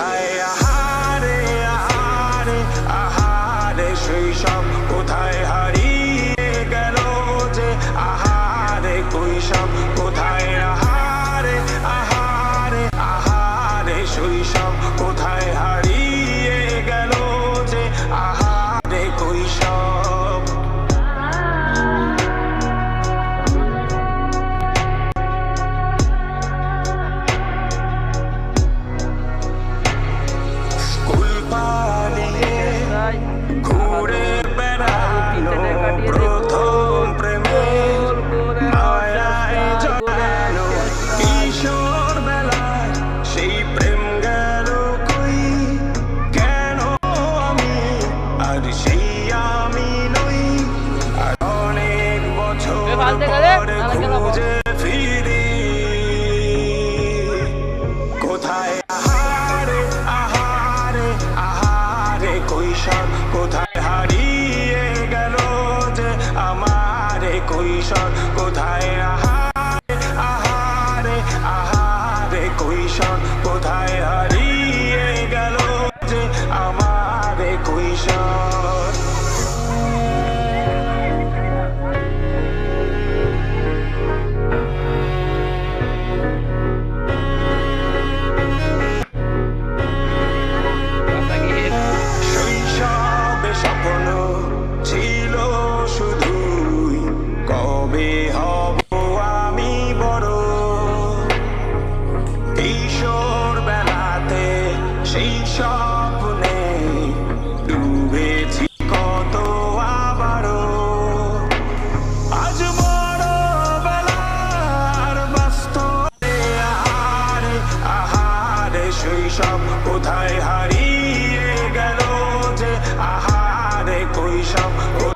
কোথায় আহারে আহারে আহারে শৈশব কোথায় হারিয়ে গেল যে আহারে কৈশব কোথায় আহারে আহারে আহারে শৈশব কোথায় হারিয়ে গেল যে আহারে কৈশব স্কুল পালিয়ে ঘুরে বেড়ানো প্রথম প্রেমে মায়ায় জড়ানো কিশোর বেলায় সেই প্রেম গেল কই কেন আমি আর সেই আমি নই আর অনেক বছর পরে খুঁজে ফিরি কোথায় আহারে আহারে আহারে কৈশোর কোথায় হারিয়ে গেল যে আমারে কৈশোর কোথায় আহারে আহারে আহারে কৈশোর কোথায় হারিয়ে গেল যে আমারে কৈশোর শৈশবে স্বপ্ন ছিল শুধুই কবে হব আমি বড় কিশোর বেলাতে সেই স্বপ্নে ডুবেছি কত আবারও আজ বড় বেলার বাস্তবে আহারে আহারে শৈশব কোথায় হারিয়ে